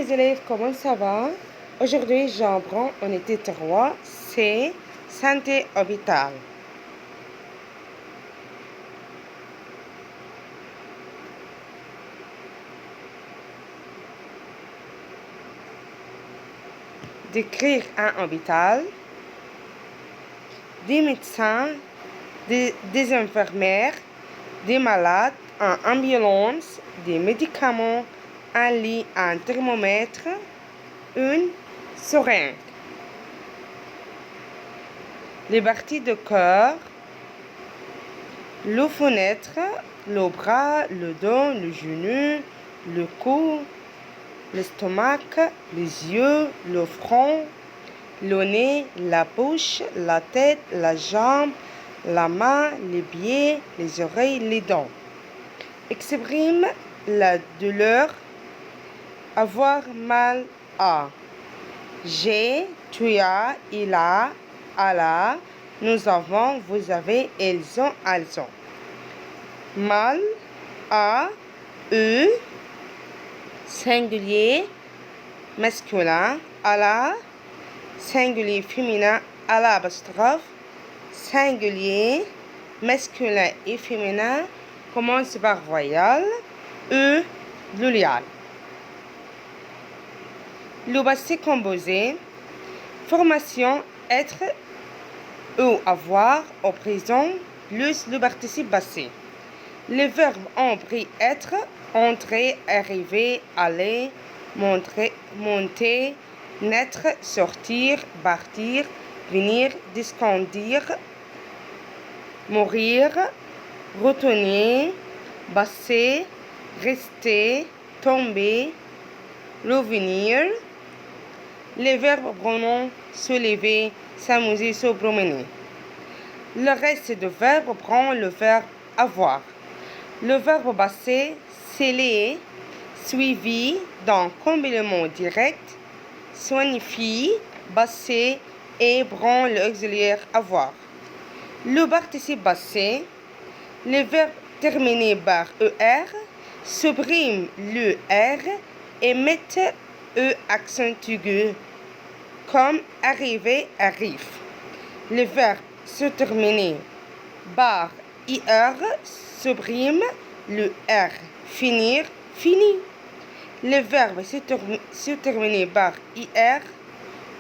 mes élèves, comment ça va? Aujourd'hui, j'apprends unité 3, c'est santé hôpital. Décrire un hôpital, des médecins, des infirmières, des malades, une ambulance, des médicaments, un lit, un thermomètre, une seringue. Les parties de corps, le fenêtre, le bras, le dos, le genou, le cou, l'estomac, les yeux, le front, le nez, la bouche, la tête, la jambe, la main, les pieds, les oreilles, les dents. Exprime la douleur, avoir mal à. J'ai, tu as, il a, elle a, nous avons, vous avez, elles ont, elles ont. Mal, à, eux, singulier, masculin, à la, singulier féminin, à l'apostrophe, singulier, masculin et féminin, commence par voyelle, pluriel. Le passé composé, formation, être ou avoir au présent, plus le participe passé. Les verbes ont pris être, entrer, arriver, aller, monter, naître, sortir, partir, venir, disconduire, mourir, retourner, passer, rester, tomber, revenir. Les verbes pronoms se lever, s'amuser, se promener. Le reste du verbe prend le verbe avoir. Le verbe passé, sceller, suivi d'un complément direct, signifie passer et prend l'auxiliaire avoir. Le participe passé, les verbes terminés par ER, supprime le R et mettent E accent aigu, comme arriver, arrive. Les verbes se terminent par IR, supprime le R, finir, fini. Les verbes se terminent par IR,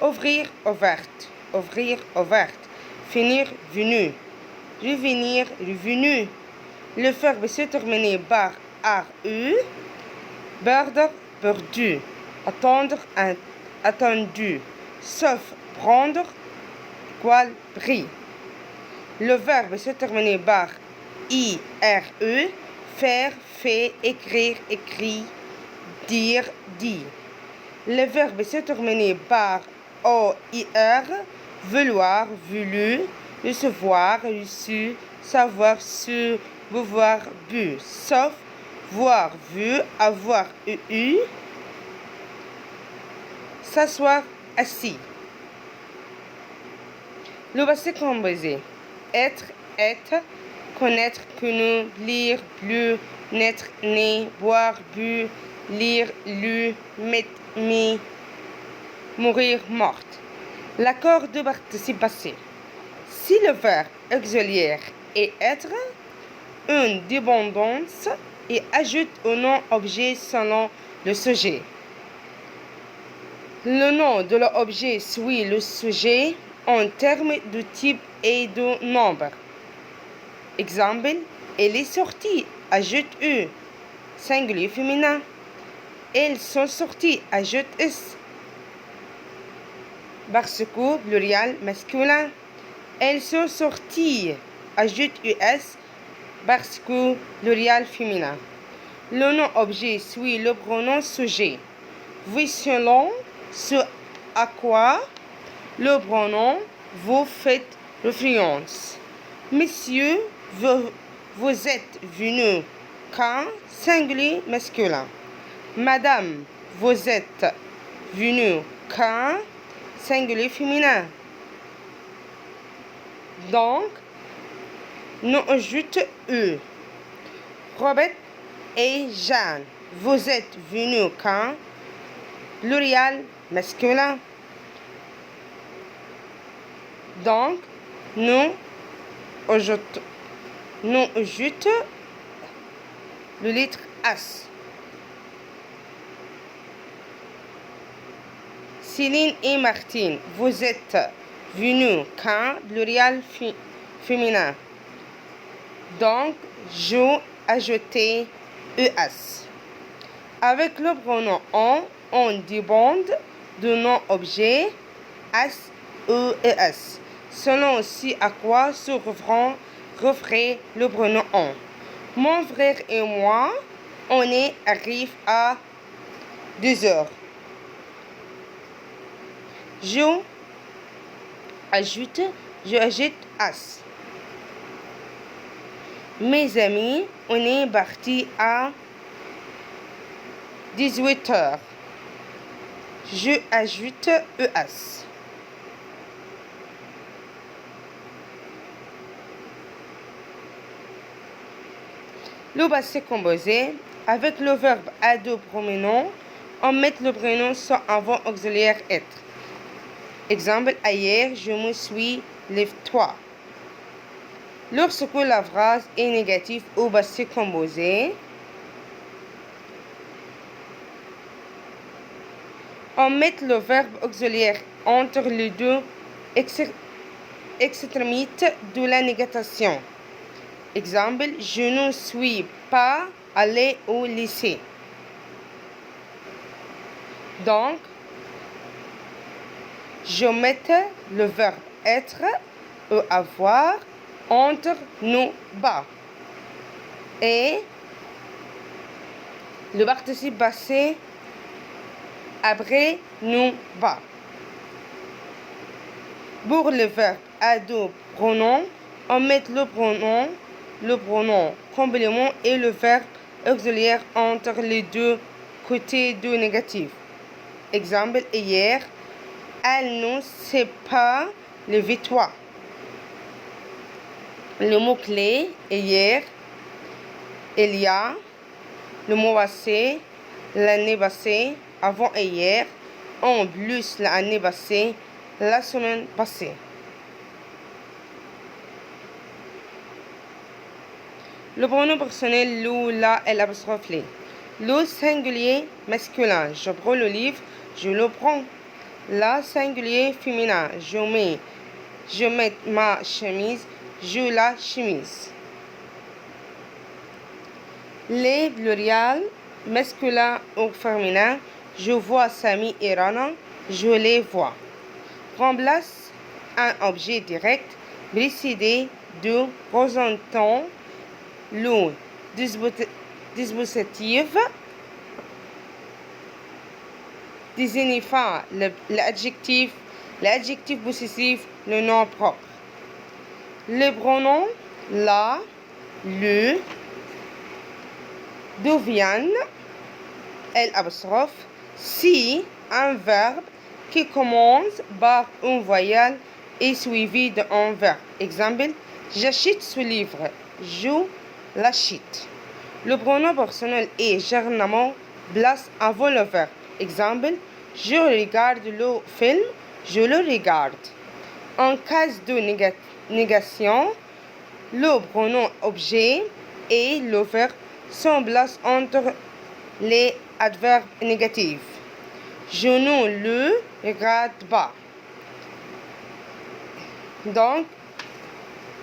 ouvrir, ouverte, ouvrir, ouverte, finir, venu, revenir, revenu. Le verbe se termine par RU, perdre, perdu, attendre, attendu, sauf prendre, qual pris. Le verbe se termine par IRE, faire, fait, écrire, écrit, dire, dit. Le verbe se termine par OIR, vouloir, voulu, recevoir, reçu, savoir, su, pouvoir, bu, sauf, voir, vu, avoir, eu, s'asseoir, assis. Le passé composé. Être, connaître, connu, lire, lu, naître, né, boire, bu, lire, lu, mettre, mis, mourir, morte. L'accord de participe passé. Si le verbe auxiliaire est être, une dépendance et ajoute au nom objet selon le sujet. Le nom de l'objet suit le sujet en termes de type et de nombre. Exemple, elle est sortie, ajoute U, singulier féminin. Elles sont sorties, ajoute S, parce que pluriel masculin. Elles sont sorties, ajoute US, parce que pluriel féminin. Le nom objet suit le pronom sujet. Oui, selon ce à quoi le pronom vous faites référence. Messieurs, vous êtes venus quand, singulier masculin. Madame, vous êtes venue quand, singulier féminin. Donc, nous ajoute E. Robert et Jeanne, vous êtes venus quand, pluriel masculin. Donc, nous ajoutons le lettre S. Céline et Martine, vous êtes venus quand pluriel féminin. Donc, je ajouté ES. Avec le pronom on demande de nom-objet SES. Selon aussi à quoi se referait le pronom on. Mon frère et moi, on arrive à 2 heures. Je ajoute as. Mes amis, on est parti à 18 heures. Je ajoute ES. Le passé composé, avec le verbe à deux pronoms, on met le prénom sans avant auxiliaire être. Exemple, hier, je me suis lève-toi. Lorsque la phrase est négative au passé composé, on met le verbe auxiliaire entre les deux extrémités de la négation. Exemple, je ne suis pas allé au lycée. Donc, je mets le verbe être ou avoir entre nos bas. Et le participe passé après nous bas. Pour le verbe à deux pronoms, on met le pronom complément et le verbe auxiliaire entre les deux côtés du négatif. Exemple, hier, elle ne s'est pas levée-toi. Le mot-clé hier, il y a, le mot passé, l'année passée, avant hier, en plus l'année passée, la semaine passée. Le pronom personnel le, la et l'apostrophe les. Le singulier masculin, je prends le livre, je le prends. La singulier féminin, je mets ma chemise, je la chemise. Les pluriels masculins ou féminins, je vois Sami et Rana, je les vois. Remplace un objet direct précédé de représentant le dispositif désignifiant l'adjectif possessif, le nom propre. Les pronoms la, le deviennent l'apostrophe si un verbe qui commence par une voyelle est suivi d'un verbe. Exemple, j'achète ce livre, je l'achète. Le pronom personnel est généralement placé avant le verbe. Exemple, je regarde le film, je le regarde. En cas de négation, le pronom objet et le verbe sont placés entre les adverbes négatifs. Je ne le regarde pas. Donc,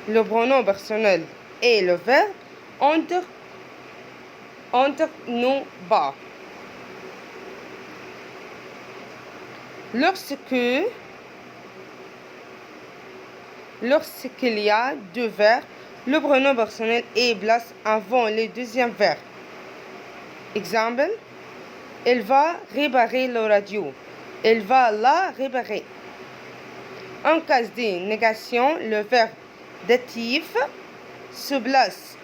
le pronom personnel et le verbe entre nous bas. Lorsqu'il y a deux verbes, le pronom personnel est placé avant le deuxième verbe. Exemple, elle va réparer la radio. Elle va la réparer. En cas de négation, le verbe datif se place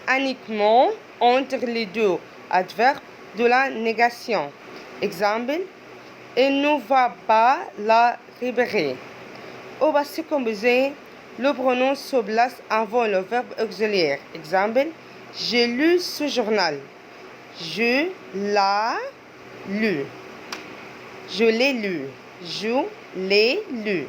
uniquement entre les deux adverbes de la négation. Exemple, elle ne va pas la réparer. Au passé composé, le pronom se place avant le verbe auxiliaire. Exemple, j'ai lu ce journal. Je l'ai lu. Je l'ai lu. Je l'ai lu.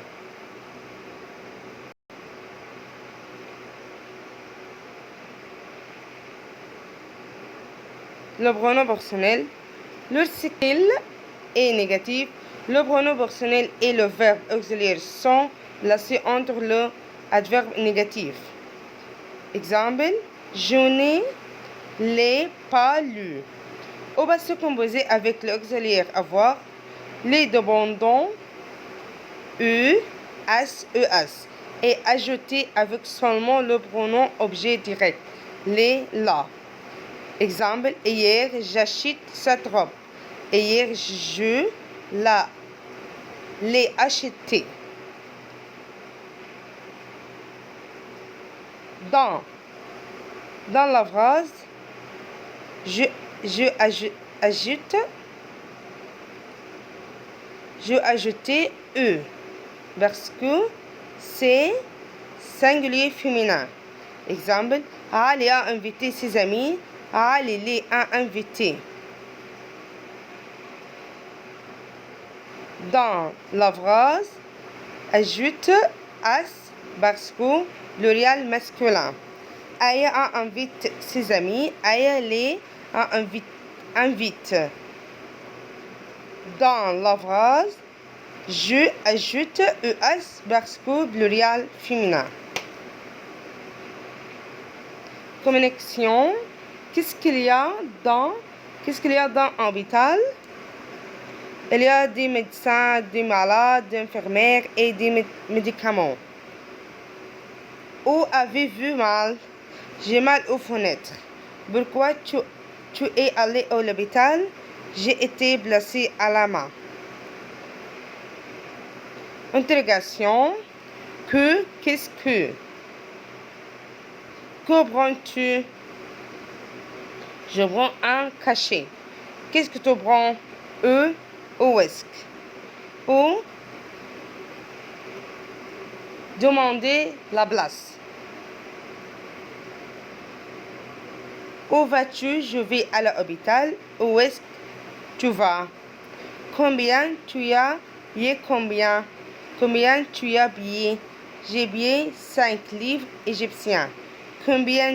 Le pronom personnel, lorsqu'il est négatif, le pronom personnel et le verbe auxiliaire sont placés entre le adverbe négatif. Exemple, je ne l'ai pas lu. Au passé composé avec l'auxiliaire avoir, les demandants E, S, ES et ajouté avec seulement le pronom objet direct, les là. Exemple, hier j'achète cette robe. Hier je l'ai achetée. Dans la phrase, je ajouté E parce que c'est singulier féminin. Exemple, Ali a invité ses amis. Ali les a invités. Dans la phrase, ajoute S parce que pluriel masculin. Aya a invité ses amis. Aya les a invite. Dans la phrase, je ajoute ES parce que pluriel féminin. Connexion. Qu'est-ce qu'il y a dans un hôpital? Il y a des médecins, des malades, des infirmières et des médicaments. Où avez-vous mal? J'ai mal aux fenêtres. Pourquoi tu es allé à l'hôpital? J'ai été blessé à la main. Interrogation. Qu'est-ce que? Que prends-tu? Je prends un cachet. Qu'est-ce que tu prends? Où est-ce? Où? Demander la place. Où vas-tu? Je vais à l'hôpital. Où est-ce que tu vas? Combien tu as? Combien? Combien tu as payé? J'ai payé 5 livres égyptiens. Combien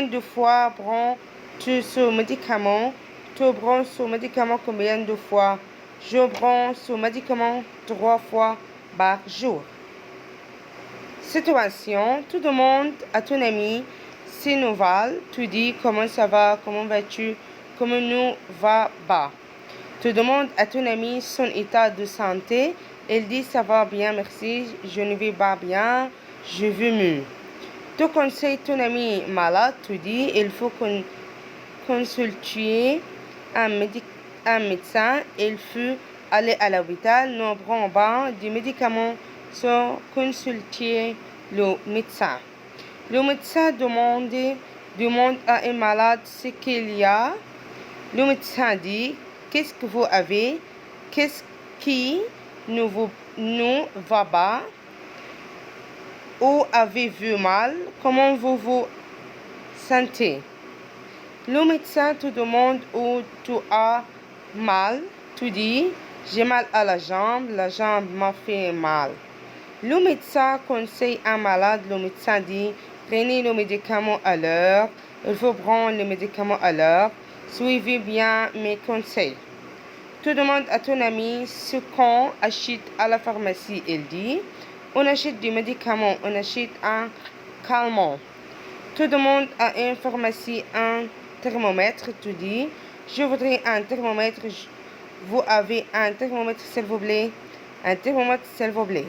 de fois prends-tu ce médicament? Tu prends ce médicament combien de fois? Je prends ce médicament 3 fois par jour. Situation, tu demandes à ton ami ses nouvelles. Tu dis comment ça va, comment vas-tu, comment nous va bas. Tu demandes à ton ami son état de santé. Elle dit ça va bien, merci, je ne vais pas bien, je veux mieux. Tu conseilles ton ami malade, tu dis il faut consulter un médecin, il faut aller à l'hôpital, ne prends pas des médicaments sans consulter le médecin. Le médecin demande à un malade ce qu'il y a. Le médecin dit qu'est-ce que vous avez? Qu'est-ce qui ne va pas? Où avez-vous mal? Comment vous vous sentez? Le médecin te demande où tu as mal. Tu dis j'ai mal à la jambe m'a fait mal. Le médecin conseille un malade. Le médecin dit prenez le médicament à l'heure. Il faut prendre le médicament à l'heure. Suivez bien mes conseils. Tu demandes à ton ami ce qu'on achète à la pharmacie. Il dit on achète des médicaments, on achète un calmant. Tu demandes à une pharmacie un thermomètre. Tu dis je voudrais un thermomètre. Vous avez un thermomètre s'il vous plaît? Un thermomètre s'il vous plaît.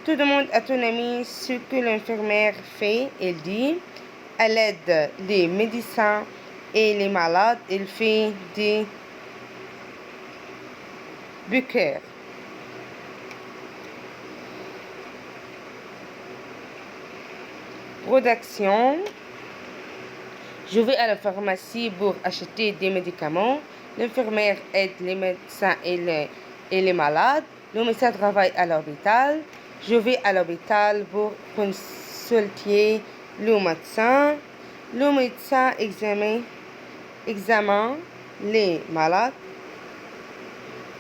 Tu demandes à ton ami ce que l'infirmière fait. Elle dit elle aide les médecins et les malades. Elle fait des bunkers. Production. Je vais à la pharmacie pour acheter des médicaments. L'infirmière aide les médecins et les malades. Le médecin travaille à l'hôpital. Je vais à l'hôpital pour consulter le médecin. Le médecin examine les malades.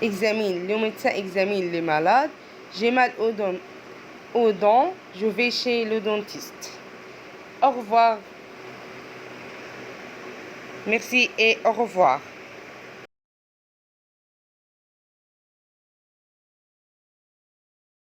examine. Le médecin examine les malades. J'ai mal aux dents. Je vais chez le dentiste. Au revoir. Merci et au revoir.